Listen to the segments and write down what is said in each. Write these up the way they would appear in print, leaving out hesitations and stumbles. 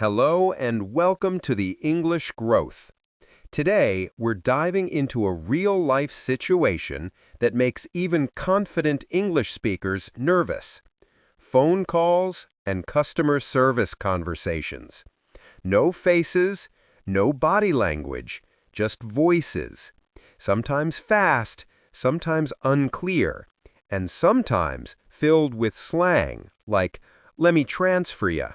Hello and welcome to the English Growth. Today, we're diving into a real-life situation that makes even confident English speakers nervous. Phone calls and customer service conversations. No faces, no body language, just voices. Sometimes fast, sometimes unclear, and sometimes filled with slang, like, "Let me transfer ya."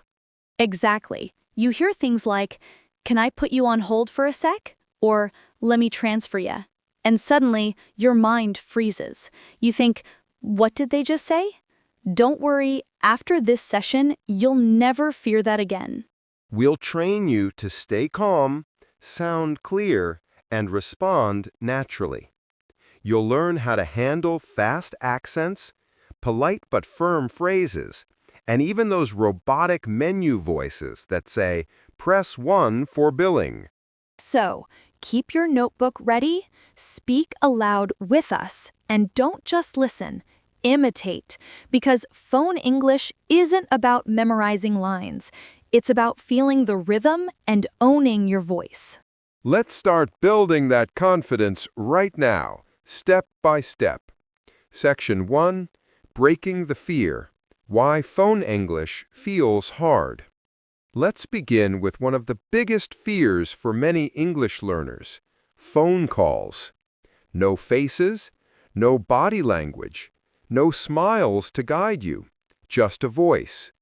Exactly. You hear things like, "Can I put you on hold for a sec?" Or, "Let me transfer ya." And suddenly, your mind freezes. You think, "What did they just say?" Don't worry, after this session, you'll never fear that again. We'll train you to stay calm, sound clear, and respond naturally. You'll learn how to handle fast accents, polite but firm phrases, and even those robotic menu voices that say, "Press 1 for billing." So, keep your notebook ready, speak aloud with us, and don't just listen, imitate. Because phone English isn't about memorizing lines. It's about feeling the rhythm and owning your voice. Let's start building that confidence right now, step by step. Section 1, Breaking the Fear. Why phone English feels hard. Let's begin with one of the biggest fears for many English learners, phone calls. No faces, no body language, no smiles to guide you, just a voice.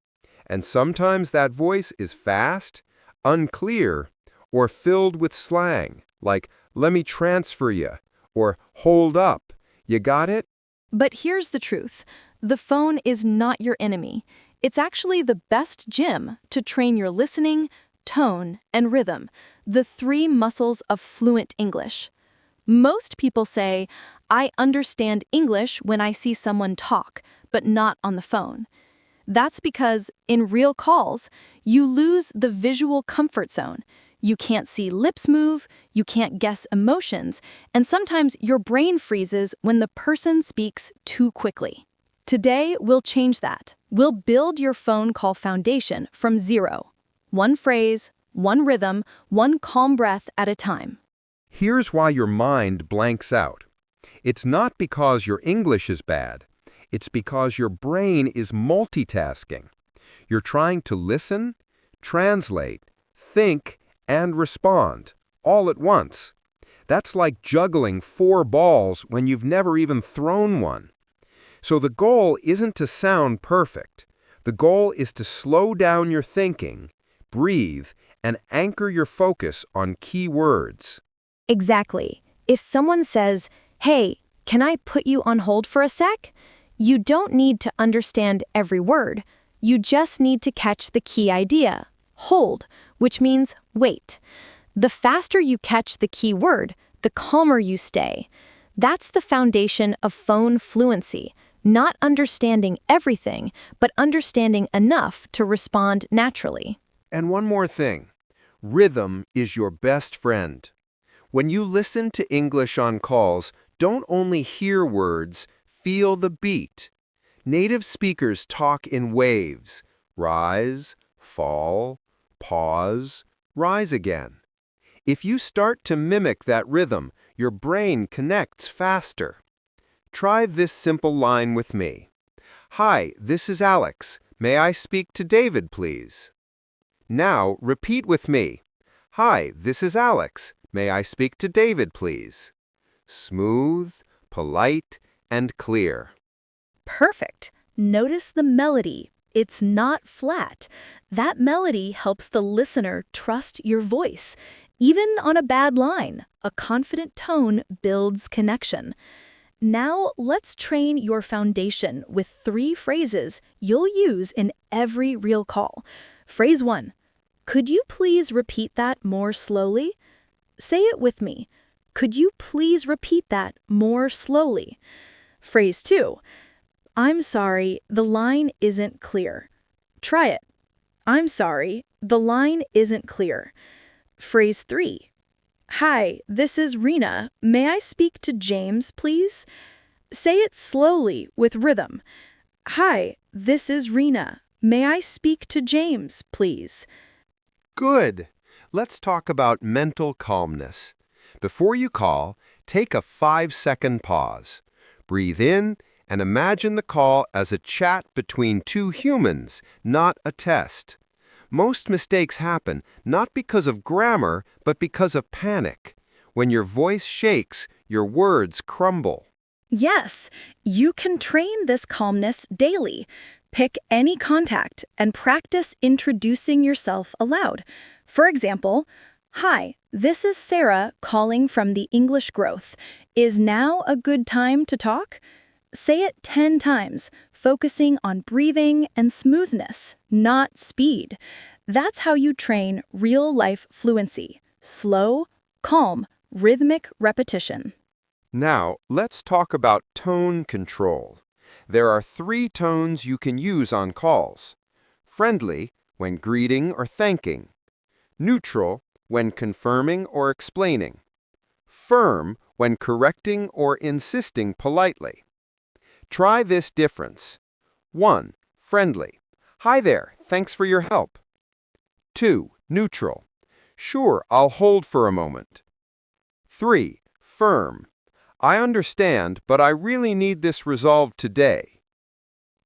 And sometimes that voice is fast, unclear, or filled with slang, like, "Let me transfer ya," or "Hold up." You got it? But here's the truth. The phone is not your enemy. It's actually the best gym to train your listening, tone, and rhythm, the three muscles of fluent English. Most people say, "I understand English when I see someone talk, but not on the phone." That's because, in real calls, you lose the visual comfort zone. You can't see lips move, you can't guess emotions, and sometimes your brain freezes when the person speaks too quickly. Today, we'll change that. We'll build your phone call foundation from zero. One phrase, one rhythm, one calm breath at a time. Here's why your mind blanks out. It's not because your English is bad. It's because your brain is multitasking. You're trying to listen, translate, think, and respond, all at once. That's like juggling 4 balls when you've never even thrown one. So the goal isn't to sound perfect. The goal is to slow down your thinking, breathe, and anchor your focus on key words. Exactly. If someone says, "Hey, can I put you on hold for a sec?" You don't need to understand every word. You just need to catch the key idea. Hold, which means wait. The faster you catch the key word, the calmer you stay. That's the foundation of phone fluency. Not understanding everything, but understanding enough to respond naturally. And one more thing. Rhythm is your best friend. When you listen to English on calls, don't only hear words, feel the beat. Native speakers talk in waves. Rise, fall, pause, rise again. If you start to mimic that rhythm, your brain connects faster. Try this simple line with me. "Hi, this is Alex. May I speak to David, please?" Now, repeat with me. "Hi, this is Alex. May I speak to David, please?" Smooth, polite, and clear. Perfect. Notice the melody. It's not flat. That melody helps the listener trust your voice. Even on a bad line, a confident tone builds connection. Now, let's train your foundation with 3 phrases you'll use in every real call. Phrase 1. Could you please repeat that more slowly? Say it with me. Could you please repeat that more slowly? Phrase 2. I'm sorry, the line isn't clear. Try it. I'm sorry, the line isn't clear. Phrase 3. Hi, this is Rena. May I speak to James, please? Say it slowly with rhythm. Hi, this is Rena. May I speak to James, please? Good. Let's talk about mental calmness. Before you call, take a 5-second pause. Breathe in and imagine the call as a chat between two humans, not a test. Most mistakes happen not because of grammar, but because of panic. When your voice shakes, your words crumble. Yes, you can train this calmness daily. Pick any contact and practice introducing yourself aloud. For example, "Hi, this is Sarah calling from the English Growth. Is now a good time to talk?" Say it 10 times, focusing on breathing and smoothness, not speed. That's how you train real-life fluency. Slow, calm, rhythmic repetition. Now, let's talk about tone control. There are 3 tones you can use on calls. Friendly, when greeting or thanking. Neutral, when confirming or explaining. Firm, when correcting or insisting politely. Try this difference. 1. Friendly. "Hi there, thanks for your help." 2. Neutral. "Sure, I'll hold for a moment." 3. Firm. "I understand, but I really need this resolved today."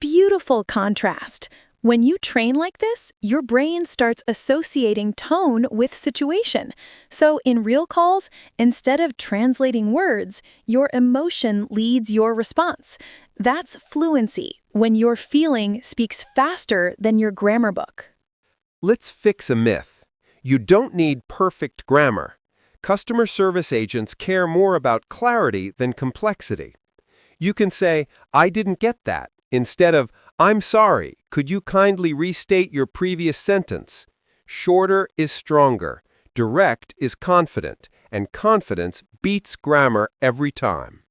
Beautiful contrast. When you train like this, your brain starts associating tone with situation. So in real calls, instead of translating words, your emotion leads your response. That's fluency, when your feeling speaks faster than your grammar book. Let's fix a myth. You don't need perfect grammar. Customer service agents care more about clarity than complexity. You can say, "I didn't get that," instead of, "I'm sorry, could you kindly restate your previous sentence?" Shorter is stronger, direct is confident, and confidence beats grammar every time.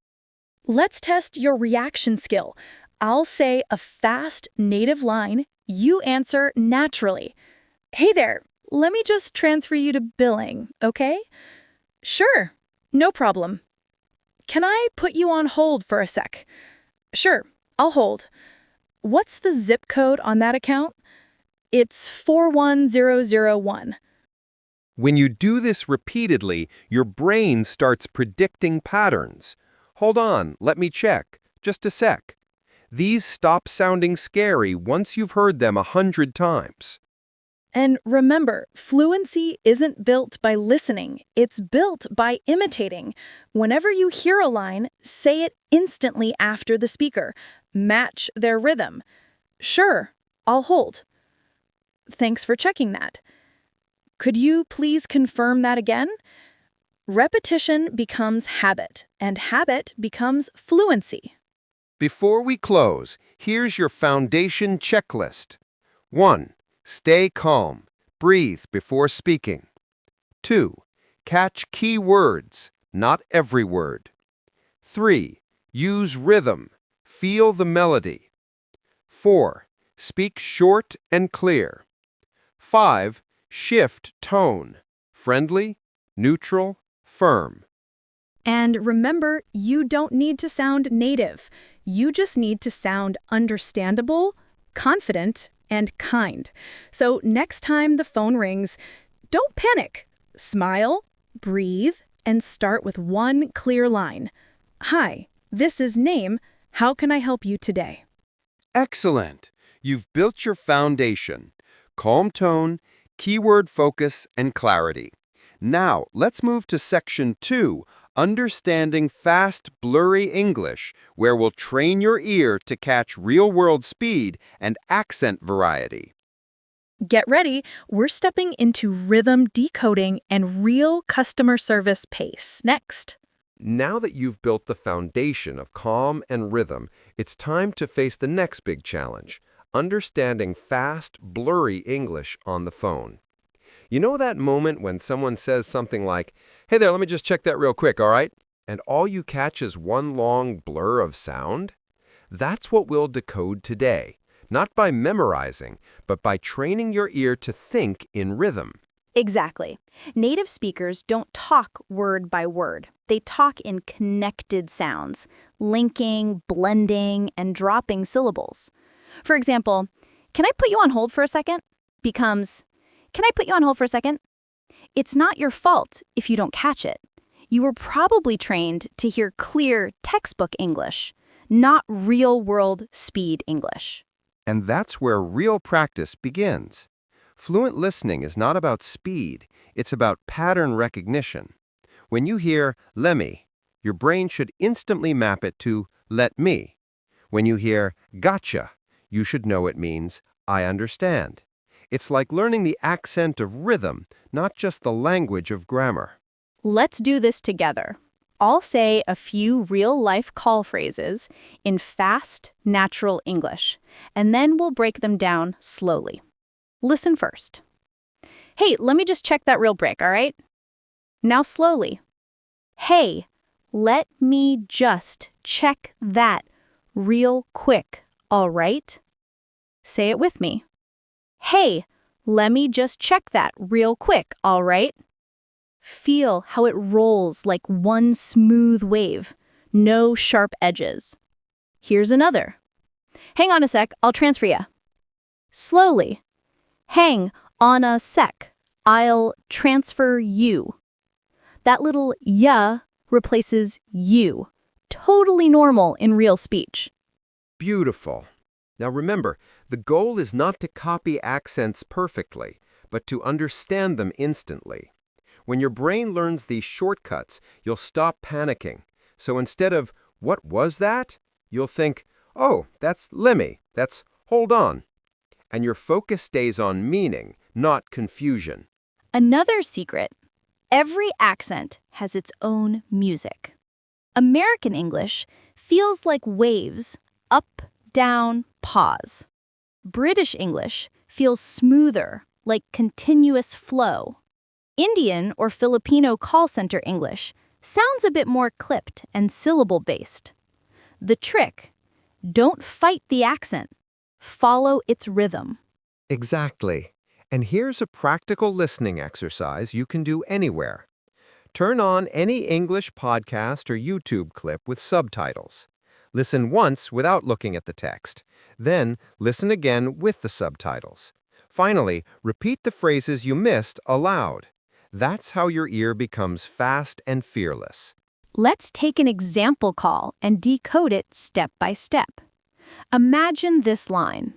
Let's test your reaction skill. I'll say a fast, native line. You answer naturally. "Hey there, let me just transfer you to billing, okay?" "Sure, no problem." "Can I put you on hold for a sec?" "Sure, I'll hold." "What's the zip code on that account?" "It's 41001. When you do this repeatedly, your brain starts predicting patterns. "Hold on, let me check. Just a sec." These stop sounding scary once you've heard them 100 times. And remember, fluency isn't built by listening, it's built by imitating. Whenever you hear a line, say it instantly after the speaker. Match their rhythm. "Sure, I'll hold." "Thanks for checking that." "Could you please confirm that again?" Repetition becomes habit, and habit becomes fluency. Before we close, here's your foundation checklist. 1. Stay calm. Breathe before speaking. 2. Catch key words, not every word. 3. Use rhythm. Feel the melody. 4. Speak short and clear. 5. Shift tone. Friendly, neutral, firm. And remember, you don't need to sound native. You just need to sound understandable, confident, and kind. So next time the phone rings, don't panic. Smile, breathe, and start with one clear line. "Hi, this is Name. How can I help you today?" Excellent! You've built your foundation. Calm tone, keyword focus, and clarity. Now, let's move to Section 2, Understanding Fast, Blurry English, where we'll train your ear to catch real-world speed and accent variety. Get ready, we're stepping into rhythm decoding and real customer service pace next. Now that you've built the foundation of calm and rhythm, it's time to face the next big challenge, understanding fast, blurry English on the phone. You know that moment when someone says something like, "Hey there, let me just check that real quick, all right?" And all you catch is one long blur of sound? That's what we'll decode today, not by memorizing, but by training your ear to think in rhythm. Exactly. Native speakers don't talk word by word. They talk in connected sounds, linking, blending, and dropping syllables. For example, "Can I put you on hold for a second?" becomes, can I put you on hold for a second? It's not your fault if you don't catch it. You were probably trained to hear clear textbook English, not real-world speed English. And that's where real practice begins. Fluent listening is not about speed, it's about pattern recognition. When you hear "lemme," your brain should instantly map it to "let me." When you hear "gotcha," you should know it means "I understand." It's like learning the accent of rhythm, not just the language of grammar. Let's do this together. I'll say a few real-life call phrases in fast, natural English, and then we'll break them down slowly. Listen first. Hey, let me just check that real break, all right? Now slowly. Hey, let me just check that real quick, all right? Say it with me. Hey, let me just check that real quick, all right? Feel how it rolls like one smooth wave, no sharp edges. Here's another. Hang on a sec, I'll transfer you. Slowly. Hang on a sec, I'll transfer you. That little ya replaces you. Totally normal in real speech. Beautiful. Now remember, the goal is not to copy accents perfectly, but to understand them instantly. When your brain learns these shortcuts, you'll stop panicking. So instead of, "What was that?" you'll think, "Oh, that's lemme, that's hold on." And your focus stays on meaning, not confusion. Another secret. Every accent has its own music. American English feels like waves, up, down, pause. British English feels smoother, like continuous flow. Indian or Filipino call center English sounds a bit more clipped and syllable-based. The trick: don't fight the accent. Follow its rhythm. Exactly. And here's a practical listening exercise you can do anywhere. Turn on any English podcast or YouTube clip with subtitles. Listen once without looking at the text. Then listen again with the subtitles. Finally, repeat the phrases you missed aloud. That's how your ear becomes fast and fearless. Let's take an example call and decode it step by step. Imagine this line.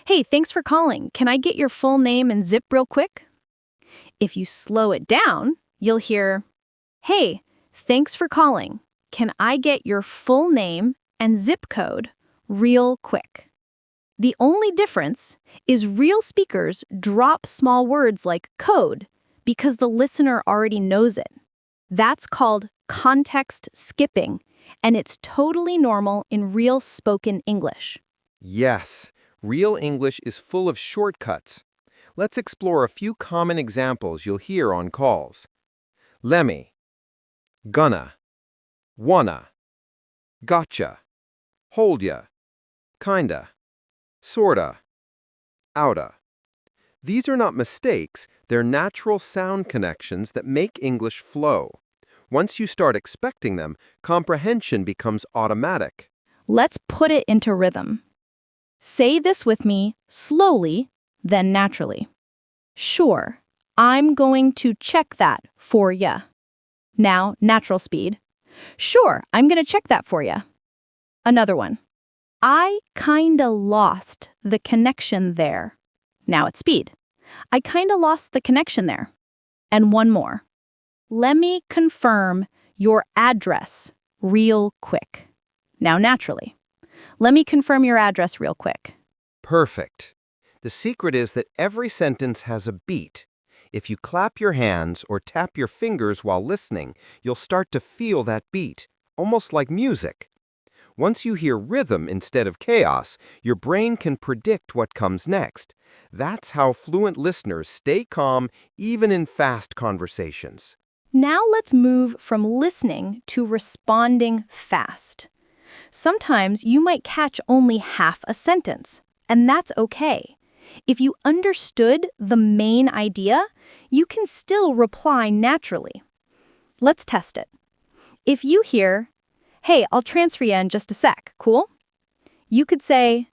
Hey, thanks for calling. Can I get your full name and zip real quick? If you slow it down, you'll hear, Hey, thanks for calling. Can I get your full name and zip code real quick? The only difference is real speakers drop small words like code because the listener already knows it. That's called context skipping, and it's totally normal in real spoken English. Yes, real English is full of shortcuts. Let's explore a few common examples you'll hear on calls. Lemme, gonna, wanna, gotcha, hold ya, kinda, sorta, oughta. These are not mistakes, they're natural sound connections that make English flow. Once you start expecting them, comprehension becomes automatic. Let's put it into rhythm. Say this with me slowly, then naturally. Sure, I'm going to check that for ya. Now, natural speed. Sure, I'm going to check that for ya. Another one. I kinda lost the connection there. Now at speed. I kinda lost the connection there. And one more. Let me confirm your address real quick. Now naturally. Let me confirm your address real quick. Perfect. The secret is that every sentence has a beat. If you clap your hands or tap your fingers while listening, you'll start to feel that beat, almost like music. Once you hear rhythm instead of chaos, your brain can predict what comes next. That's how fluent listeners stay calm even in fast conversations. Now let's move from listening to responding fast. Sometimes you might catch only half a sentence, and that's okay. If you understood the main idea, you can still reply naturally. Let's test it. If you hear, hey, I'll transfer you in just a sec, cool? You could say,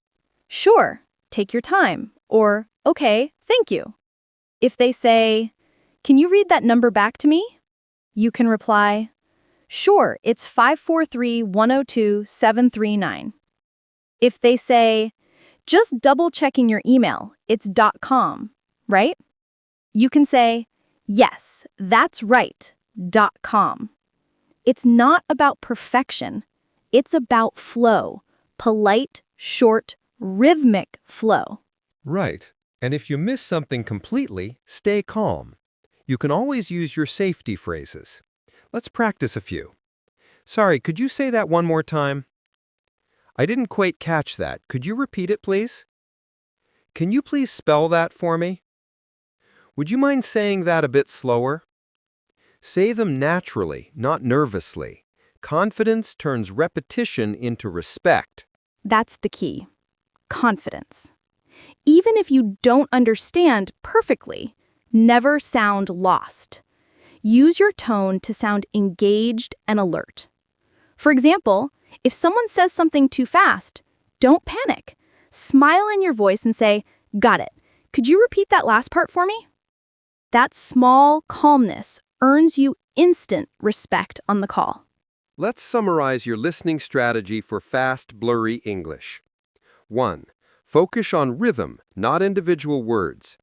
sure, take your time, or okay, thank you. If they say, "Can you read that number back to me?" You can reply, "Sure, it's 543-102-739. If they say, "Just double-checking your email, it's .com, right?" You can say, "Yes, that's right, .com." It's not about perfection. It's about flow, polite, short, rhythmic flow. Right. And if you miss something completely, stay calm. You can always use your safety phrases. Let's practice a few. Sorry, could you say that one more time? I didn't quite catch that. Could you repeat it, please? Can you please spell that for me? Would you mind saying that a bit slower? Say them naturally, not nervously. Confidence turns repetition into respect. That's the key. Confidence. Even if you don't understand perfectly, never sound lost. Use your tone to sound engaged and alert. For example, if someone says something too fast, don't panic. Smile in your voice and say, "Got it. Could you repeat that last part for me?" That small calmness earns you instant respect on the call. Let's summarize your listening strategy for fast, blurry English. 1. Focus on rhythm, not individual words.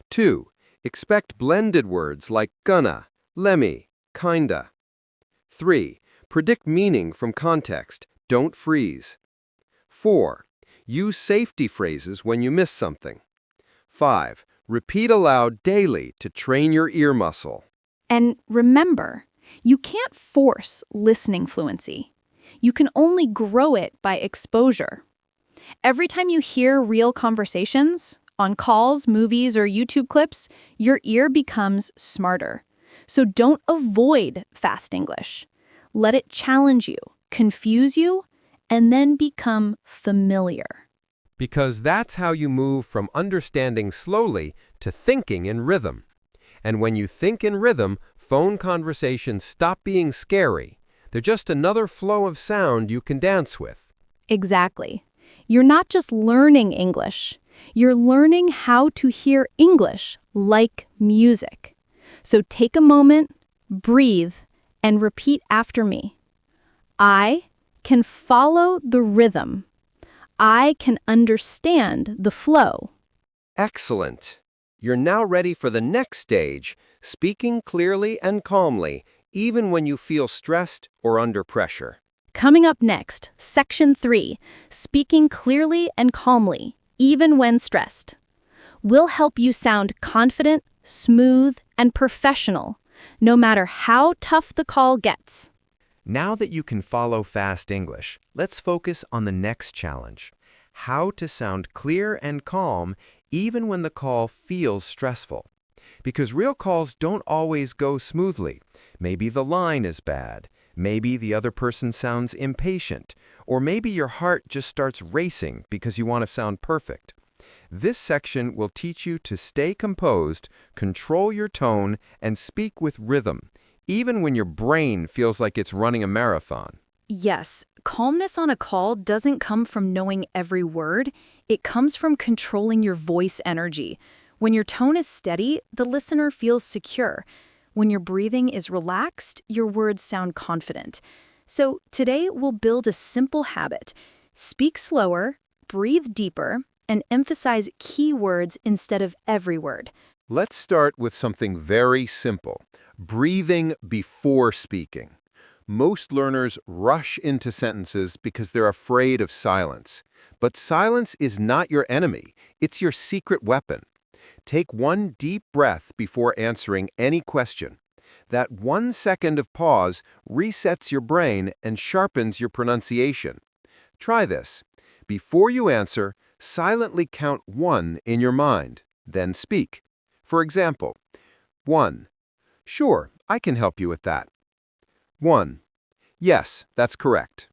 2. Expect blended words like gonna, lemme, kinda. 3. Predict meaning from context. Don't freeze. 4. Use safety phrases when you miss something. 5. Repeat aloud daily to train your ear muscle. And remember, you can't force listening fluency. You can only grow it by exposure. Every time you hear real conversations, on calls, movies, or YouTube clips, your ear becomes smarter. So don't avoid fast English. Let it challenge you, confuse you, and then become familiar. Because that's how you move from understanding slowly to thinking in rhythm. And when you think in rhythm, phone conversations stop being scary. They're just another flow of sound you can dance with. Exactly. You're not just learning English. You're learning how to hear English like music. So take a moment, breathe, and repeat after me. I can follow the rhythm. I can understand the flow. Excellent. You're now ready for the next stage, speaking clearly and calmly, even when you feel stressed or under pressure. Coming up next, Section 3, Speaking Clearly and Calmly, Even When Stressed. We'll help you sound confident, smooth, and professional, no matter how tough the call gets. Now that you can follow fast English, let's focus on the next challenge: how to sound clear and calm even when the call feels stressful. Because real calls don't always go smoothly. Maybe the line is bad. Maybe the other person sounds impatient. Or maybe your heart just starts racing because you want to sound perfect. This section will teach you to stay composed, control your tone, and speak with rhythm, even when your brain feels like it's running a marathon. Yes, calmness on a call doesn't come from knowing every word. It comes from controlling your voice energy. When your tone is steady, the listener feels secure. When your breathing is relaxed, your words sound confident. So today we'll build a simple habit. Speak slower, breathe deeper, and emphasize key words instead of every word. Let's start with something very simple: breathing before speaking. Most learners rush into sentences because they're afraid of silence. But silence is not your enemy. It's your secret weapon. Take one deep breath before answering any question. That 1 second of pause resets your brain and sharpens your pronunciation. Try this. Before you answer, silently count 1 in your mind, then speak. For example, 1. Sure, I can help you with that. 1. Yes, that's correct.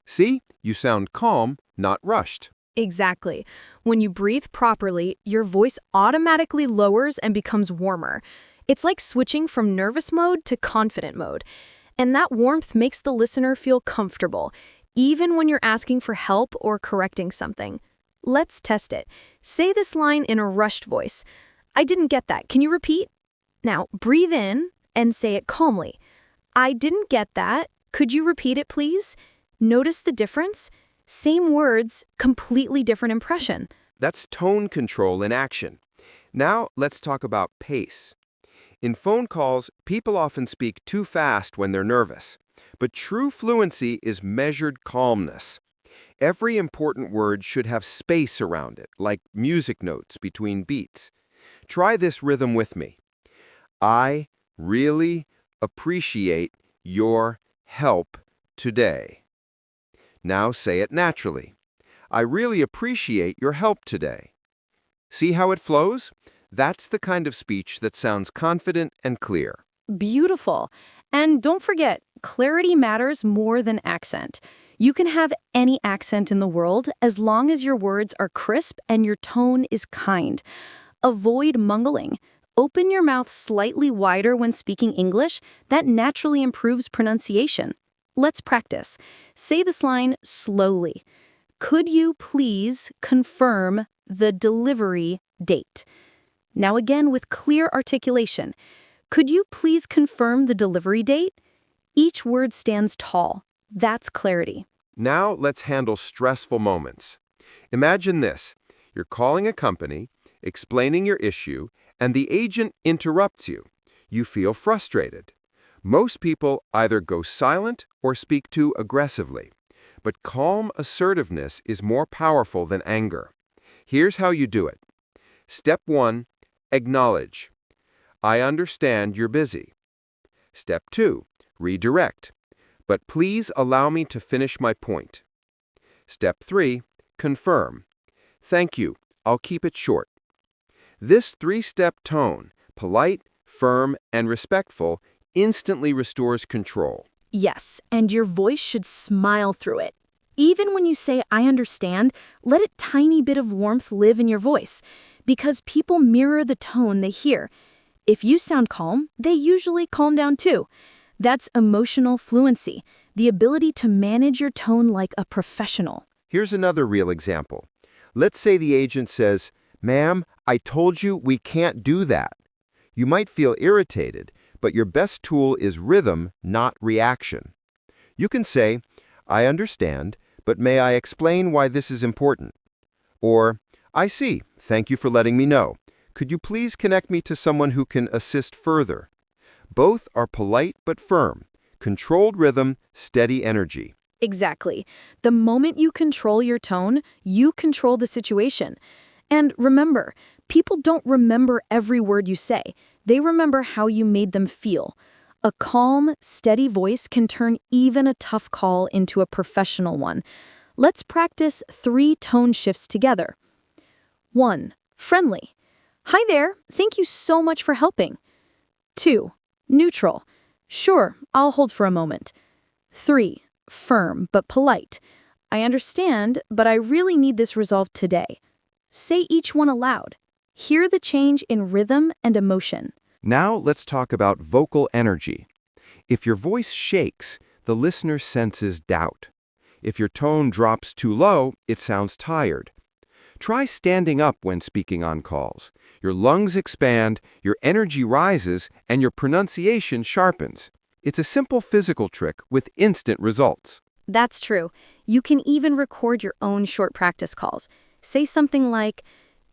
See, you sound calm, not rushed. Exactly. When you breathe properly, your voice automatically lowers and becomes warmer. It's like switching from nervous mode to confident mode. And that warmth makes the listener feel comfortable, even when you're asking for help or correcting something. Let's test it. Say this line in a rushed voice. I didn't get that. Can you repeat? Now, breathe in and say it calmly. I didn't get that. Could you repeat it, please? Notice the difference? Same words, completely different impression. That's tone control in action. Now, let's talk about pace. In phone calls, people often speak too fast when they're nervous. But true fluency is measured calmness. Every important word should have space around it, like music notes between beats. Try this rhythm with me. I really appreciate your help today. Now say it naturally. I really appreciate your help today. See how it flows? That's the kind of speech that sounds confident and clear. Beautiful. And don't forget, clarity matters more than accent. You can have any accent in the world as long as your words are crisp and your tone is kind. Avoid mungling. Open your mouth slightly wider when speaking English. That naturally improves pronunciation. Let's practice. Say this line slowly. Could you please confirm the delivery date? Now again with clear articulation. Could you please confirm the delivery date? Each word stands tall. That's clarity. Now let's handle stressful moments. Imagine this. You're calling a company, explaining your issue, and the agent interrupts you. You feel frustrated. Most people either go silent or speak too aggressively. But calm assertiveness is more powerful than anger. Here's how you do it. Step 1, acknowledge. I understand you're busy. Step 2, redirect. But please allow me to finish my point. Step 3, confirm. Thank you. I'll keep it short. This 3-step tone, polite, firm, and respectful, instantly restores control. Yes, and your voice should smile through it. Even when you say, I understand, let a tiny bit of warmth live in your voice, because people mirror the tone they hear. If you sound calm, they usually calm down too. That's emotional fluency, the ability to manage your tone like a professional. Here's another real example. Let's say the agent says, "Ma'am, I told you we can't do that." You might feel irritated, but your best tool is rhythm, not reaction. You can say, "I understand, but may I explain why this is important?" Or, "I see, thank you for letting me know. Could you please connect me to someone who can assist further?" Both are polite but firm. Controlled rhythm, steady energy. Exactly. The moment you control your tone, you control the situation. And remember, people don't remember every word you say. They remember how you made them feel. A calm, steady voice can turn even a tough call into a professional one. Let's practice 3 tone shifts together. 1. Friendly. Hi there, thank you so much for helping. 2. Neutral. Sure, I'll hold for a moment. 3. Firm but polite. I understand, but I really need this resolved today. Say each one aloud. Hear the change in rhythm and emotion. Now let's talk about vocal energy. If your voice shakes, the listener senses doubt. If your tone drops too low, it sounds tired. Try standing up when speaking on calls. Your lungs expand, your energy rises, and your pronunciation sharpens. It's a simple physical trick with instant results. That's true. You can even record your own short practice calls. Say something like,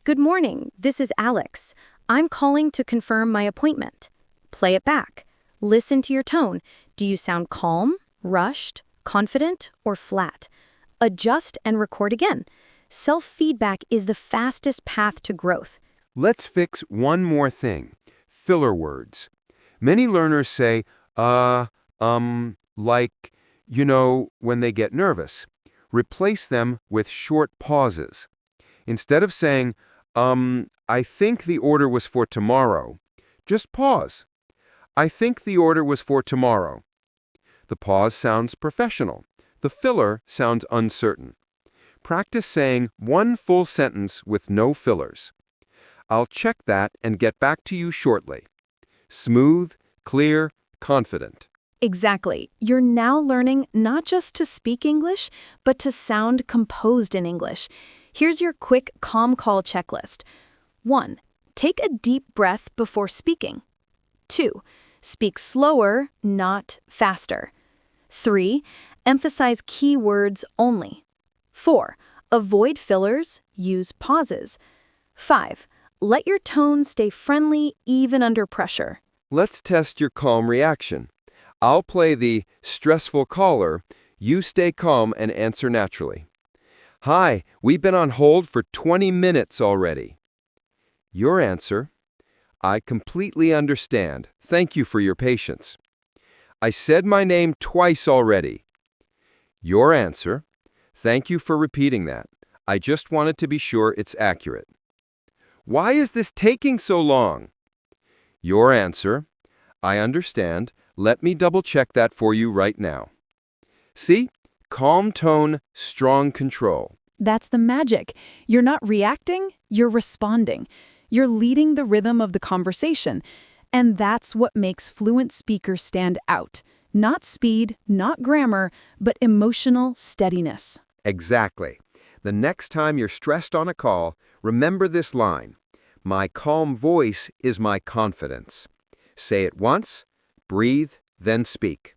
"Good morning, this is Alex. I'm calling to confirm my appointment." Play it back. Listen to your tone. Do you sound calm, rushed, confident, or flat? Adjust and record again. Self-feedback is the fastest path to growth. Let's fix one more thing. Filler words. Many learners say, like, when they get nervous. Replace them with short pauses. Instead of saying, I think the order was for tomorrow, just pause. I think the order was for tomorrow. The pause sounds professional. The filler sounds uncertain. Practice saying one full sentence with no fillers. I'll check that and get back to you shortly. Smooth, clear, confident. Exactly. You're now learning not just to speak English, but to sound composed in English. Here's your quick calm call checklist. 1. Take a deep breath before speaking. 2. Speak slower, not faster. 3. Emphasize key words only. 4. Avoid fillers, use pauses. 5. Let your tone stay friendly even under pressure. Let's test your calm reaction. I'll play the stressful caller. You stay calm and answer naturally. Hi, we've been on hold for 20 minutes already. Your answer: I completely understand. Thank you for your patience. I said my name twice already. Your answer: thank you for repeating that. I just wanted to be sure it's accurate. Why is this taking so long? Your answer: I understand. Let me double-check that for you right now. See? Calm tone, strong control. That's the magic. You're not reacting, you're responding. You're leading the rhythm of the conversation. And that's what makes fluent speakers stand out. Not speed, not grammar, but emotional steadiness. Exactly. The next time you're stressed on a call, remember this line: my calm voice is my confidence. Say it once, breathe, then speak.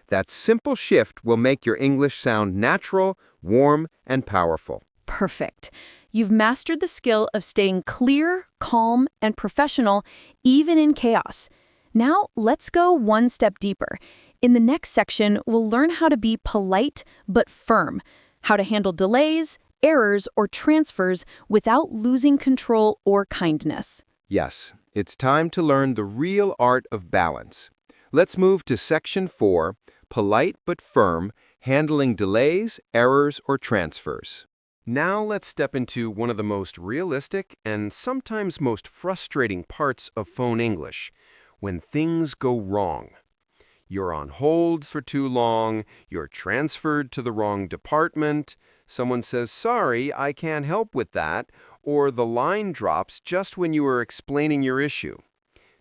That simple shift will make your English sound natural, warm, and powerful. Perfect. You've mastered the skill of staying clear, calm, and professional, even in chaos. Now, let's go one step deeper. In the next section, we'll learn how to be polite but firm, how to handle delays, errors, or transfers without losing control or kindness. Yes, it's time to learn the real art of balance. Let's move to Section 4, Polite but Firm, Handling Delays, Errors, or Transfers. Now let's step into one of the most realistic and sometimes most frustrating parts of phone English: when things go wrong. You're on hold for too long, you're transferred to the wrong department, someone says, "Sorry, I can't help with that," or the line drops just when you are explaining your issue.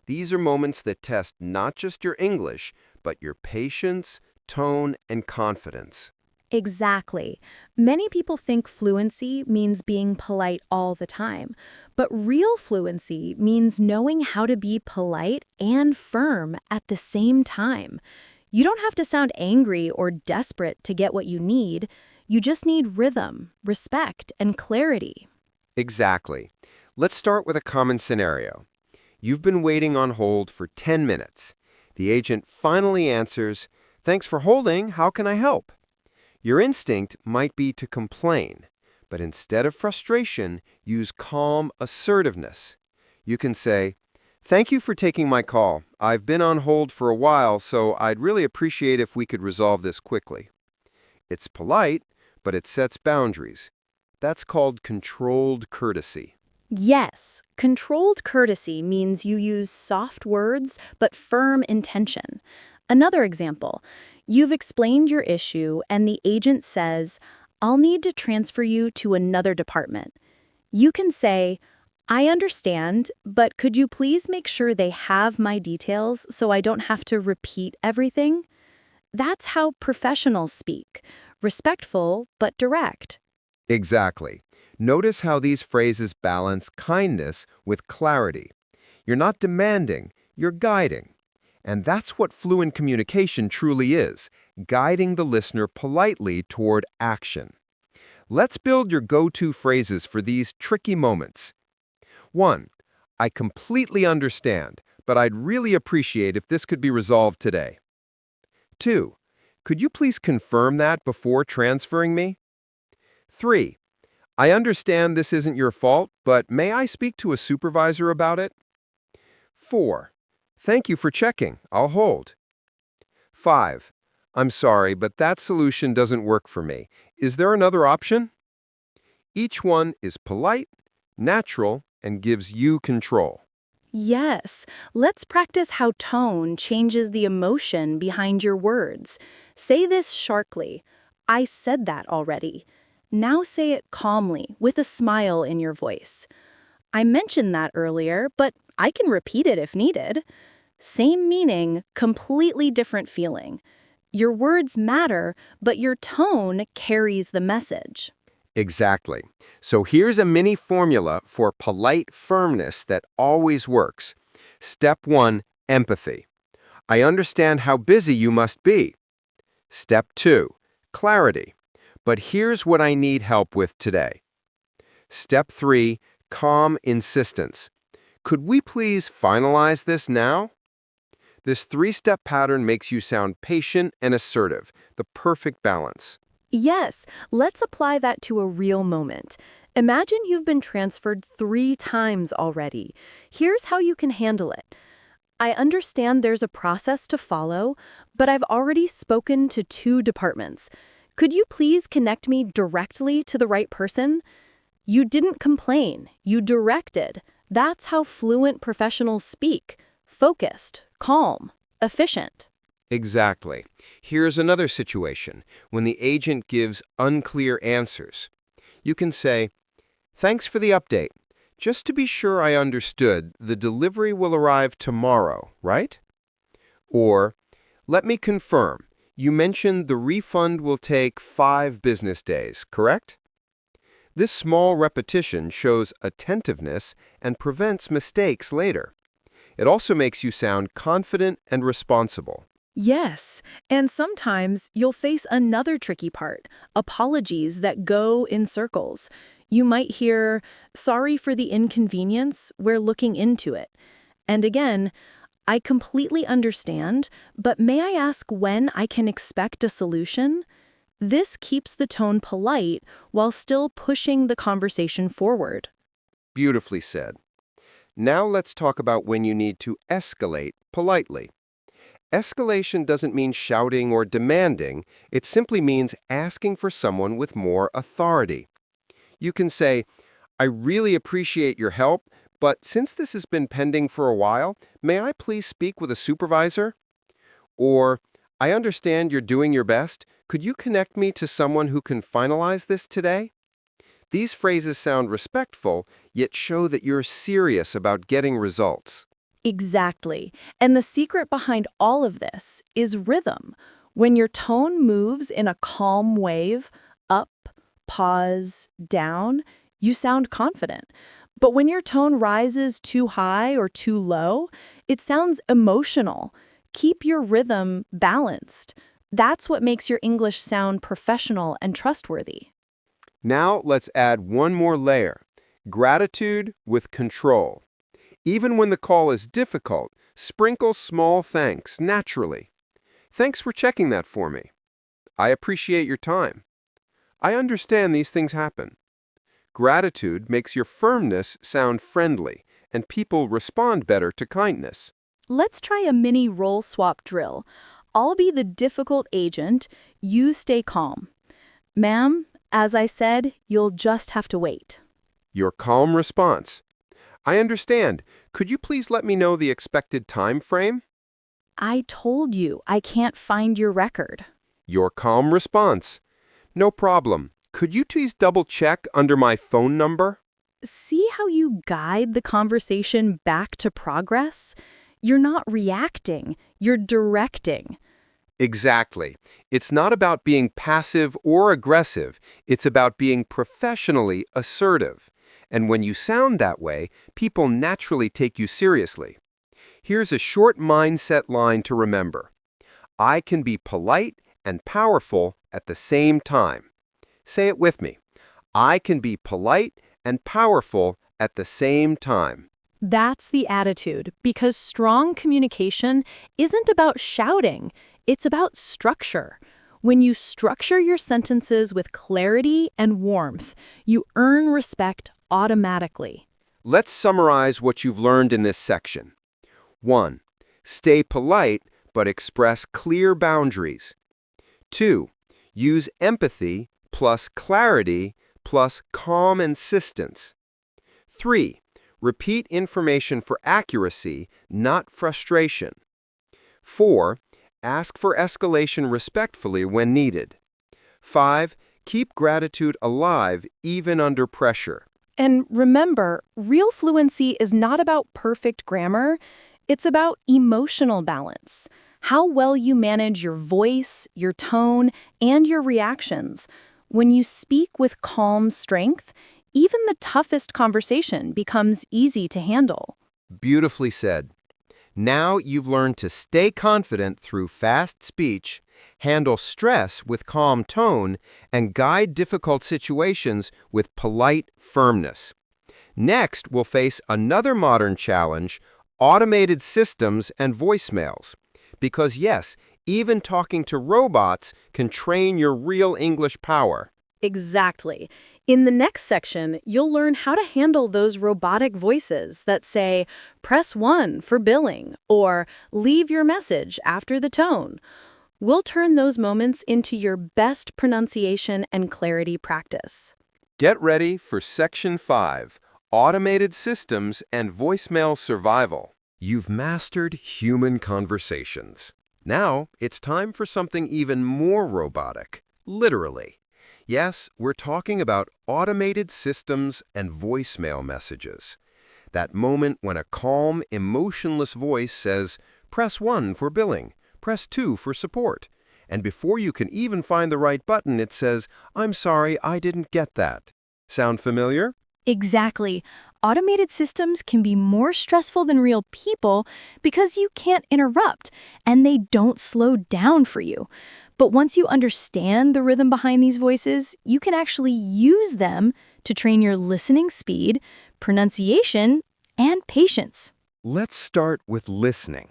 These are moments that test not just your English, but your patience, tone, and confidence. Exactly. Many people think fluency means being polite all the time, but real fluency means knowing how to be polite and firm at the same time. You don't have to sound angry or desperate to get what you need. You just need rhythm, respect, and clarity. Exactly. Let's start with a common scenario. You've been waiting on hold for 10 minutes. The agent finally answers, "Thanks for holding, how can I help?" Your instinct might be to complain, but instead of frustration, use calm assertiveness. You can say, "Thank you for taking my call. I've been on hold for a while, so I'd really appreciate if we could resolve this quickly." It's polite, but it sets boundaries. That's called controlled courtesy. Yes, controlled courtesy means you use soft words but firm intention. Another example: you've explained your issue and the agent says, "I'll need to transfer you to another department." You can say, "I understand, but could you please make sure they have my details so I don't have to repeat everything?" That's how professionals speak: respectful but direct. Exactly. Notice how these phrases balance kindness with clarity. You're not demanding, you're guiding. And that's what fluent communication truly is: guiding the listener politely toward action. Let's build your go-to phrases for these tricky moments. 1. I completely understand, but I'd really appreciate if this could be resolved today. 2. Could you please confirm that before transferring me? 3. I understand this isn't your fault, but may I speak to a supervisor about it? 4. Thank you for checking. I'll hold. 5. I'm sorry, but that solution doesn't work for me. Is there another option? Each one is polite, natural, and gives you control. Yes, let's practice how tone changes the emotion behind your words. Say this sharply: "I said that already." Now say it calmly, with a smile in your voice. "I mentioned that earlier, but I can repeat it if needed." Same meaning, completely different feeling. Your words matter, but your tone carries the message. Exactly. So here's a mini formula for polite firmness that always works. Step 1, empathy. I understand how busy you must be. Step 2, clarity. But here's what I need help with today. Step 3, calm insistence. Could we please finalize this now? This three-step pattern makes you sound patient and assertive, the perfect balance. Yes, let's apply that to a real moment. Imagine you've been transferred 3 times already. Here's how you can handle it. I understand there's a process to follow, but I've already spoken to 2 departments. Could you please connect me directly to the right person? You didn't complain, you directed. That's how fluent professionals speak. Focused, calm, efficient. Exactly. Here's another situation when the agent gives unclear answers. You can say, "Thanks for the update. Just to be sure I understood, the delivery will arrive tomorrow, right?" Or, "Let me confirm. You mentioned the refund will take 5 business days, correct?" This small repetition shows attentiveness and prevents mistakes later. It also makes you sound confident and responsible. Yes, and sometimes you'll face another tricky part, apologies that go in circles. You might hear, "Sorry for the inconvenience, we're looking into it." And again, "I completely understand, but may I ask when I can expect a solution?" This keeps the tone polite while still pushing the conversation forward. Beautifully said. Now let's talk about when you need to escalate politely. Escalation doesn't mean shouting or demanding, it simply means asking for someone with more authority. You can say, "I really appreciate your help, but since this has been pending for a while, may I please speak with a supervisor?" Or, "I understand you're doing your best. Could you connect me to someone who can finalize this today?" These phrases sound respectful, yet show that you're serious about getting results. Exactly. And the secret behind all of this is rhythm. When your tone moves in a calm wave, up, pause, down, you sound confident. But when your tone rises too high or too low, it sounds emotional. Keep your rhythm balanced. That's what makes your English sound professional and trustworthy. Now let's add one more layer, gratitude with control. Even when the call is difficult, sprinkle small thanks naturally. "Thanks for checking that for me. I appreciate your time. I understand these things happen." Gratitude makes your firmness sound friendly, and people respond better to kindness. Let's try a mini role swap drill. I'll be the difficult agent, you stay calm. "Ma'am, as I said, you'll just have to wait." Your calm response. "I understand. Could you please let me know the expected time frame?" "I told you, I can't find your record." Your calm response. "No problem. Could you please double check under my phone number?" See how you guide the conversation back to progress? You're not reacting, you're directing. Exactly. It's not about being passive or aggressive. It's about being professionally assertive. And when you sound that way, people naturally take you seriously. Here's a short mindset line to remember. I can be polite and powerful at the same time. Say it with me. I can be polite and powerful at the same time. That's the attitude, because strong communication isn't about shouting, it's about structure. When you structure your sentences with clarity and warmth, you earn respect automatically. Let's summarize what you've learned in this section. 1. Stay polite, but express clear boundaries. 2. Use empathy plus clarity plus calm insistence. 3. Repeat information for accuracy, not frustration. 4. Ask for escalation respectfully when needed. 5. Keep gratitude alive even under pressure. And remember, real fluency is not about perfect grammar, it's about emotional balance. How well you manage your voice, your tone, and your reactions. When you speak with calm strength, even the toughest conversation becomes easy to handle. Beautifully said. Now you've learned to stay confident through fast speech, handle stress with calm tone, and guide difficult situations with polite firmness. Next, we'll face another modern challenge, automated systems and voicemails. Because yes, even talking to robots can train your real English power. Exactly. In the next section, you'll learn how to handle those robotic voices that say, press 1 for billing, or leave your message after the tone. We'll turn those moments into your best pronunciation and clarity practice. Get ready for Section 5, Automated Systems and Voicemail Survival. You've mastered human conversations. Now it's time for something even more robotic, literally. Yes, we're talking about automated systems and voicemail messages. That moment when a calm, emotionless voice says, press 1 for billing, press 2 for support. And before you can even find the right button, it says, I'm sorry, I didn't get that. Sound familiar? Exactly. Automated systems can be more stressful than real people because you can't interrupt and they don't slow down for you. But once you understand the rhythm behind these voices, you can actually use them to train your listening speed, pronunciation, and patience. Let's start with listening.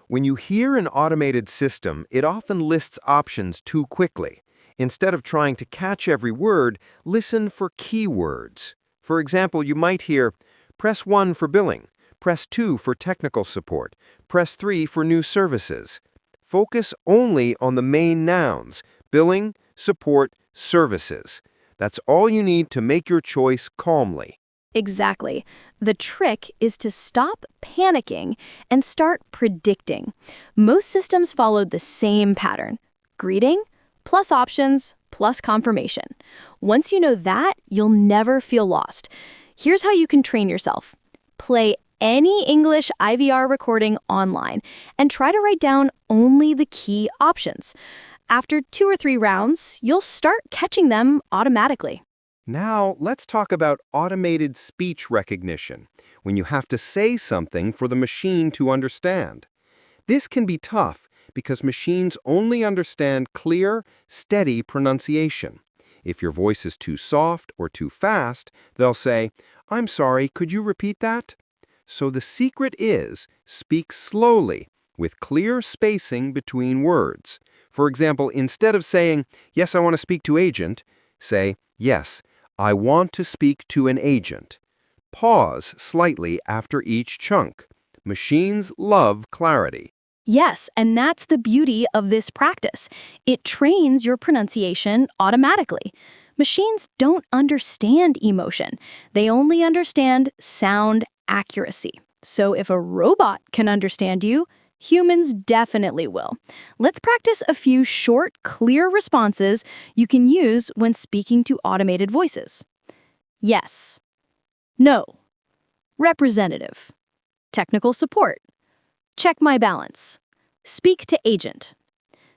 When you hear an automated system, it often lists options too quickly. Instead of trying to catch every word, listen for keywords. For example, you might hear, press 1 for billing, press 2 for technical support, press 3 for new services. Focus only on the main nouns, billing, support, services. That's all you need to make your choice calmly. Exactly. The trick is to stop panicking and start predicting. Most systems followed the same pattern. Greeting, plus options, plus confirmation. Once you know that, you'll never feel lost. Here's how you can train yourself. Play any English IVR recording online and try to write down only the key options. After 2 or 3 rounds, you'll start catching them automatically. Now, let's talk about automated speech recognition, when you have to say something for the machine to understand. This can be tough because machines only understand clear, steady pronunciation. If your voice is too soft or too fast, they'll say, I'm sorry, could you repeat that? So the secret is, speak slowly, with clear spacing between words. For example, instead of saying, yes, I want to speak to agent, say, yes, I want to speak to an agent. Pause slightly after each chunk. Machines love clarity. Yes, and that's the beauty of this practice. It trains your pronunciation automatically. Machines don't understand emotion. They only understand sound accuracy. So if a robot can understand you, humans definitely will. Let's practice a few short, clear responses you can use when speaking to automated voices. Yes. No. Representative. Technical support. Check my balance. Speak to agent.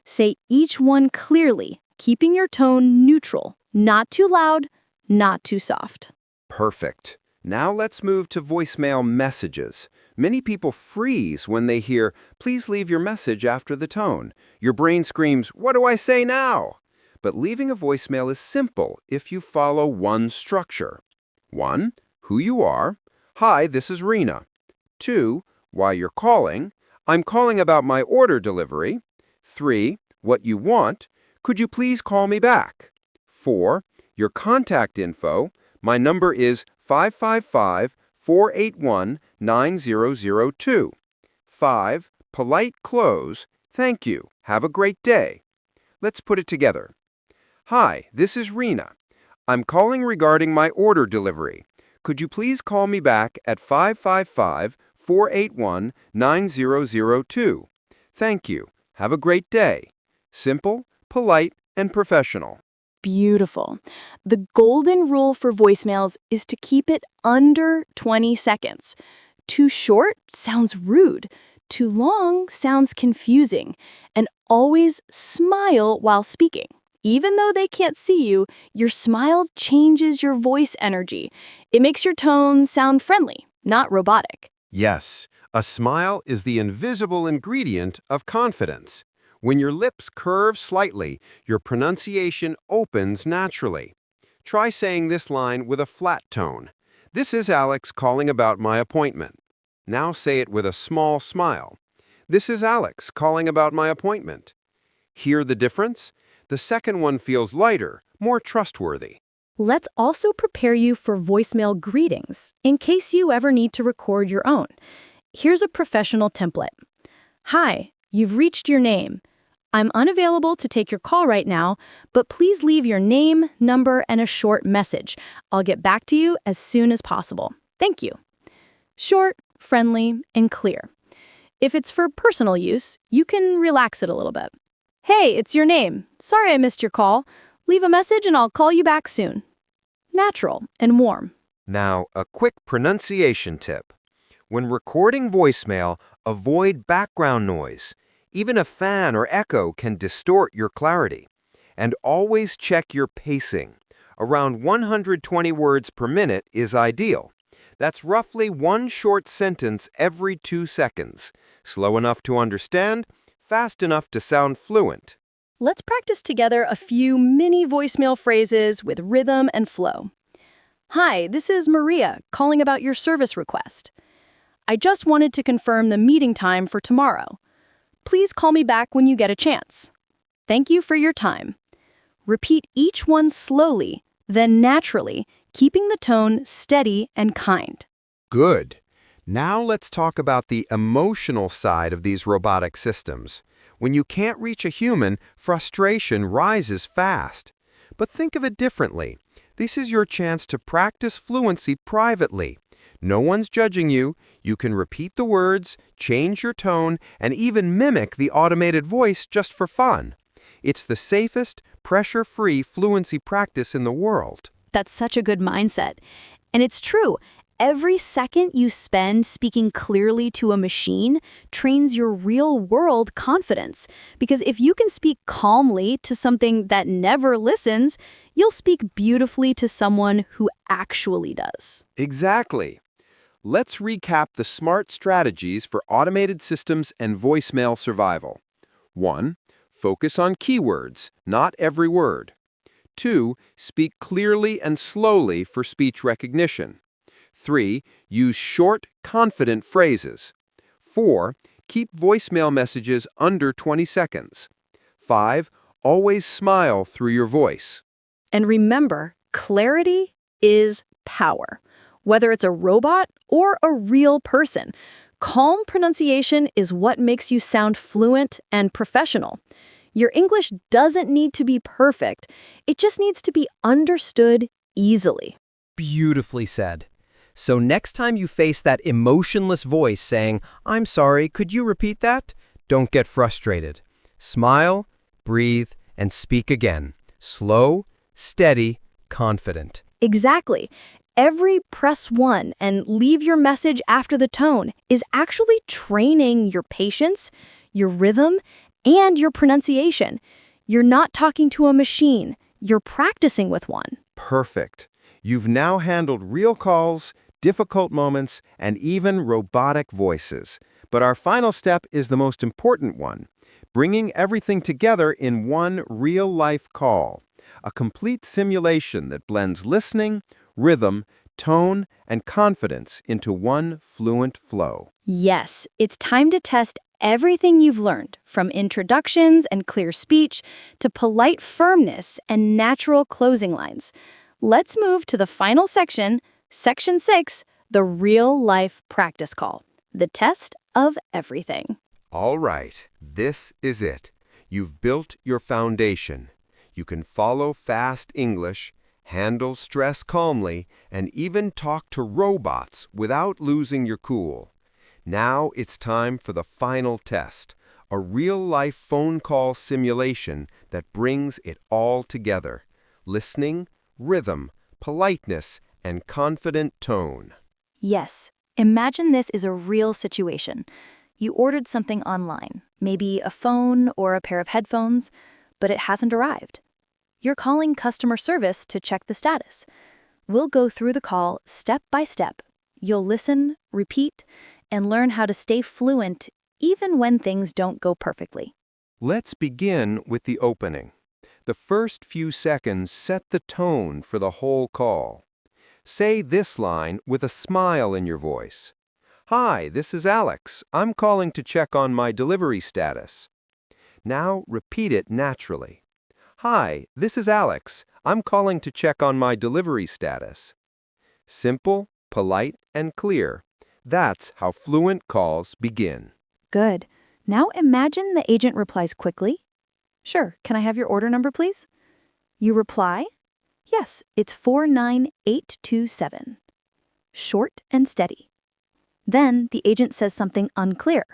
Say each one clearly, keeping your tone neutral, not too loud, not too soft. Perfect. Now let's move to voicemail messages. Many people freeze when they hear, please leave your message after the tone. Your brain screams, what do I say now? But leaving a voicemail is simple if you follow one structure. 1. Who you are. Hi, this is Rena. 2. Why you're calling. I'm calling about my order delivery. 3. What you want. Could you please call me back? 4. Your contact info. My number is 555-481-9002. 5. Polite close. Thank you. Have a great day. Let's put it together. Hi, this is Rena. I'm calling regarding my order delivery. Could you please call me back at 555-481-9002? Thank you. Have a great day. Simple, polite, and professional. Beautiful. The golden rule for voicemails is to keep it under 20 seconds. Too short sounds rude. Too long sounds confusing. And always smile while speaking. Even though they can't see you, your smile changes your voice energy. It makes your tone sound friendly, not robotic. Yes, a smile is the invisible ingredient of confidence. When your lips curve slightly, your pronunciation opens naturally. Try saying this line with a flat tone. This is Alex calling about my appointment. Now say it with a small smile. This is Alex calling about my appointment. Hear the difference? The second one feels lighter, more trustworthy. Let's also prepare you for voicemail greetings in case you ever need to record your own. Here's a professional template. Hi, you've reached your name. I'm unavailable to take your call right now, but please leave your name, number, and a short message. I'll get back to you as soon as possible. Thank you. Short, friendly, and clear. If it's for personal use, you can relax it a little bit. Hey, it's your name. Sorry I missed your call. Leave a message and I'll call you back soon. Natural and warm. Now, a quick pronunciation tip. When recording voicemail, avoid background noise. Even a fan or echo can distort your clarity. And always check your pacing. Around 120 words per minute is ideal. That's roughly one short sentence every 2 seconds. Slow enough to understand, fast enough to sound fluent. Let's practice together a few mini voicemail phrases with rhythm and flow. Hi, this is Maria calling about your service request. I just wanted to confirm the meeting time for tomorrow. Please call me back when you get a chance. Thank you for your time. Repeat each one slowly, then naturally, keeping the tone steady and kind. Good. Now let's talk about the emotional side of these robotic systems. When you can't reach a human, frustration rises fast. But think of it differently. This is your chance to practice fluency privately. No one's judging you. You can repeat the words, change your tone, and even mimic the automated voice just for fun. It's the safest, pressure-free fluency practice in the world. That's such a good mindset. And it's true. Every second you spend speaking clearly to a machine trains your real-world confidence. Because if you can speak calmly to something that never listens, you'll speak beautifully to someone who actually does. Exactly. Let's recap the SMART strategies for automated systems and voicemail survival. 1. Focus on keywords, not every word. 2. Speak clearly and slowly for speech recognition. 3. Use short, confident phrases. 4. Keep voicemail messages under 20 seconds. 5. Always smile through your voice. And remember, clarity is power. Whether it's a robot or a real person, calm pronunciation is what makes you sound fluent and professional. Your English doesn't need to be perfect. It just needs to be understood easily. Beautifully said. So next time you face that emotionless voice saying, "I'm sorry, could you repeat that?" Don't get frustrated. Smile, breathe, and speak again. Slow, steady, confident. Exactly. Every press 1 and leave your message after the tone is actually training your patience, your rhythm, and your pronunciation. You're not talking to a machine. You're practicing with one. Perfect. You've now handled real calls, difficult moments, and even robotic voices. But our final step is the most important one, bringing everything together in one real-life call. A complete simulation that blends listening, rhythm, tone, and confidence into one fluent flow. Yes, it's time to test everything you've learned, from introductions and clear speech to polite firmness and natural closing lines. Let's move to the final section, Section 6, the real-life practice call, the test of everything. All right, this is it. You've built your foundation. You can follow fast English, handle stress calmly, and even talk to robots without losing your cool. Now it's time for the final test, a real-life phone call simulation that brings it all together. Listening, rhythm, politeness, and confident tone. Yes, imagine this is a real situation. You ordered something online, maybe a phone or a pair of headphones, but it hasn't arrived. you're calling customer service to check the status. We'll go through the call step by step. You'll listen, repeat, and learn how to stay fluent even when things don't go perfectly. Let's begin with the opening. The first few seconds set the tone for the whole call. Say this line with a smile in your voice. Hi, this is Alex. I'm calling to check on my delivery status. Now repeat it naturally. Hi, this is Alex. I'm calling to check on my delivery status. Simple, polite, and clear. That's how fluent calls begin. Good. Now imagine the agent replies quickly. Sure, can I have your order number, please? You reply, yes, it's 49827. Short and steady. Then the agent says something unclear,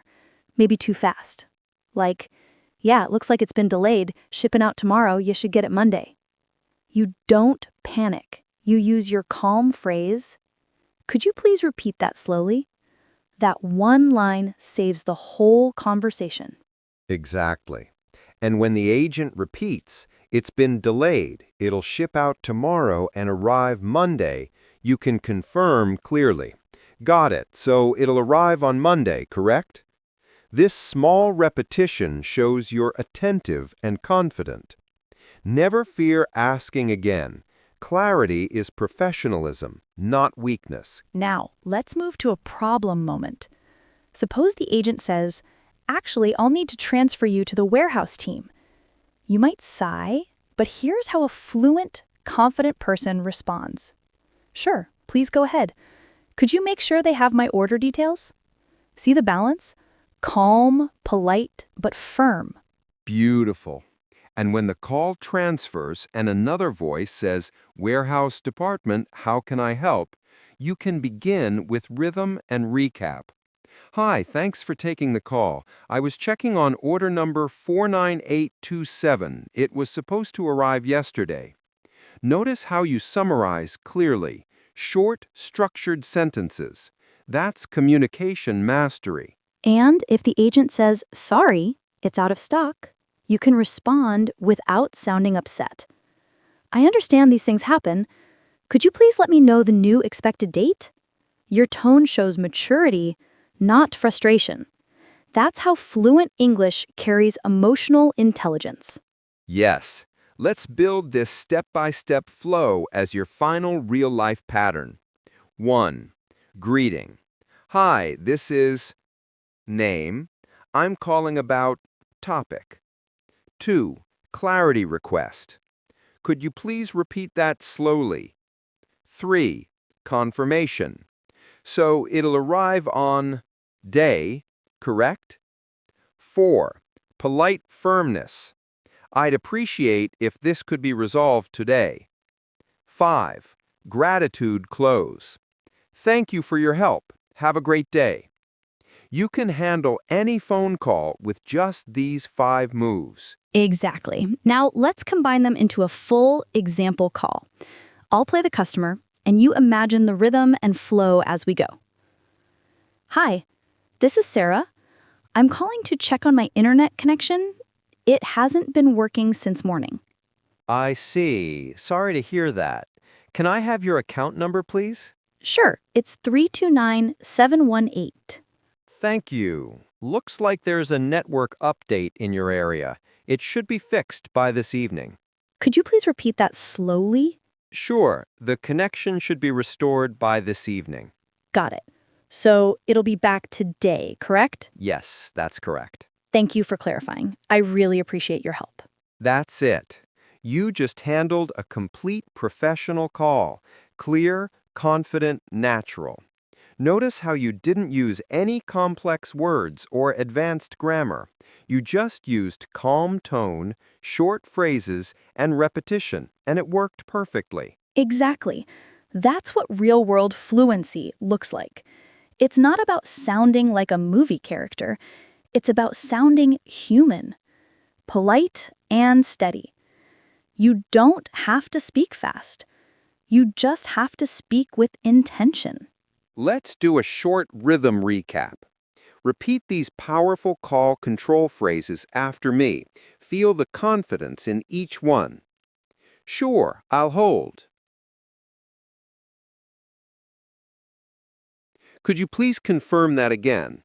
maybe too fast. Like, yeah, it looks like it's been delayed, shipping out tomorrow, you should get it Monday. You don't panic. You use your calm phrase. Could you please repeat that slowly? That one line saves the whole conversation. Exactly. And when the agent repeats, it's been delayed, it'll ship out tomorrow and arrive Monday, you can confirm clearly. Got it, so it'll arrive on Monday, correct? This small repetition shows you're attentive and confident. Never fear asking again. Clarity is professionalism, not weakness. Now, let's move to a problem moment. Suppose the agent says, actually, I'll need to transfer you to the warehouse team. You might sigh, but here's how a fluent, confident person responds. Sure, please go ahead. Could you make sure they have my order details? See the balance? Calm, polite, but firm. Beautiful. And when the call transfers and another voice says, "Warehouse department, how can I help?" you can begin with rhythm and recap. Hi, thanks for taking the call. I was checking on order number 49827. It was supposed to arrive yesterday. Notice how you summarize clearly. Short, structured sentences. That's communication mastery. And if the agent says, sorry, it's out of stock, you can respond without sounding upset. I understand these things happen. Could you please let me know the new expected date? Your tone shows maturity, not frustration. That's how fluent English carries emotional intelligence. Yes. Let's build this step-by-step flow as your final real-life pattern. 1. Greeting. Hi, this is name. I'm calling about topic. 2. Clarity request. Could you please repeat that slowly? 3. Confirmation. So it'll arrive on day, correct? 4. Polite firmness. I'd appreciate if this could be resolved today. 5. Gratitude close. Thank you for your help. Have a great day. You can handle any phone call with just these 5 moves. Exactly. Now let's combine them into a full example call. I'll play the customer, and you imagine the rhythm and flow as we go. Hi, this is Sarah. I'm calling to check on my internet connection. It hasn't been working since morning. I see. Sorry to hear that. Can I have your account number, please? Sure, it's 329718. Thank you. Looks like there's a network update in your area. It should be fixed by this evening. Could you please repeat that slowly? Sure, the connection should be restored by this evening. Got it. So it'll be back today, correct? Yes, that's correct. Thank you for clarifying. I really appreciate your help. That's it. You just handled a complete professional call. Clear, confident, natural. Notice how you didn't use any complex words or advanced grammar. You just used calm tone, short phrases, and repetition, and it worked perfectly. Exactly. That's what real-world fluency looks like. It's not about sounding like a movie character. It's about sounding human, polite and steady. You don't have to speak fast. You just have to speak with intention. Let's do a short rhythm recap. Repeat these powerful call control phrases after me. Feel the confidence in each one. Sure, I'll hold. Could you please confirm that again?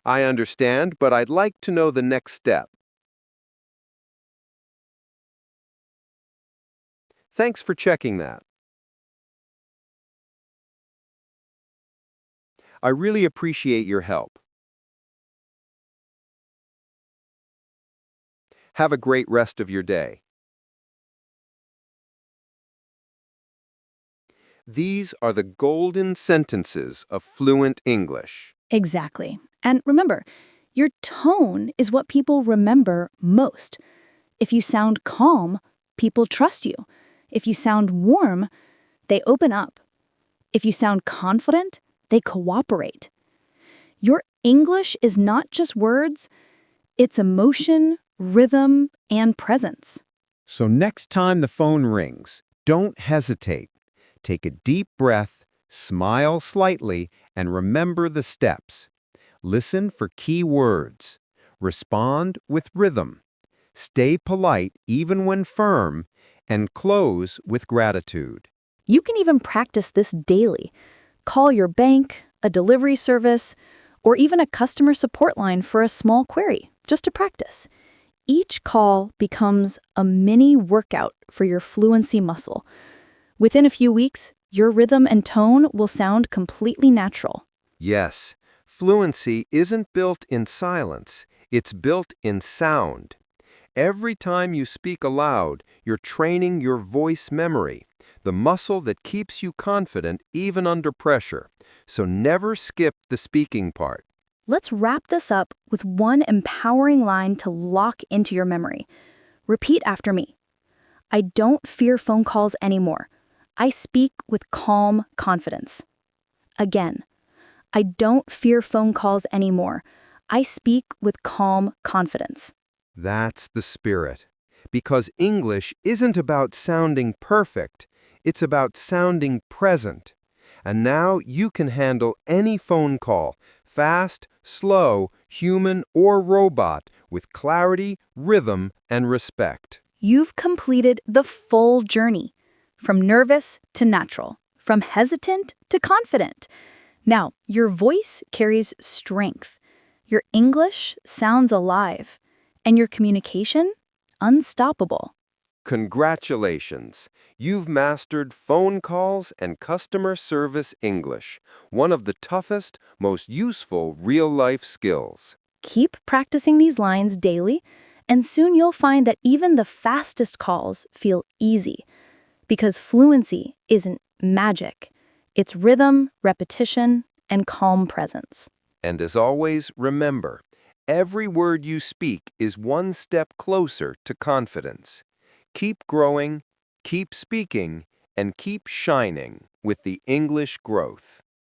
I understand, but I'd like to know the next step. Thanks for checking that. I really appreciate your help. Have a great rest of your day. These are the golden sentences of fluent English. Exactly. And remember, your tone is what people remember most. If you sound calm, people trust you. If you sound warm, they open up. If you sound confident, they cooperate. Your English is not just words, it's emotion, rhythm, and presence. So next time the phone rings, don't hesitate. Take a deep breath, smile slightly, and remember the steps. Listen for key words. Respond with rhythm. Stay polite even when firm, and close with gratitude. You can even practice this daily. Call your bank, a delivery service, or even a customer support line for a small query, just to practice. Each call becomes a mini workout for your fluency muscle. Within a few weeks, your rhythm and tone will sound completely natural. Yes, fluency isn't built in silence, it's built in sound. Every time you speak aloud, you're training your voice memory, the muscle that keeps you confident even under pressure. So never skip the speaking part. Let's wrap this up with one empowering line to lock into your memory. Repeat after me. I don't fear phone calls anymore. I speak with calm confidence. Again, I don't fear phone calls anymore. I speak with calm confidence. That's the spirit. Because English isn't about sounding perfect, it's about sounding present. And now you can handle any phone call, fast, slow, human, or robot, with clarity, rhythm, and respect. You've completed the full journey, from nervous to natural, from hesitant to confident. Now, your voice carries strength. Your English sounds alive, and your communication unstoppable. Congratulations! You've mastered phone calls and customer service English, one of the toughest, most useful real-life skills. Keep practicing these lines daily, and soon you'll find that even the fastest calls feel easy. Because fluency isn't magic. It's rhythm, repetition, and calm presence. And as always, remember, every word you speak is one step closer to confidence. Keep growing, keep speaking, and keep shining with the English growth.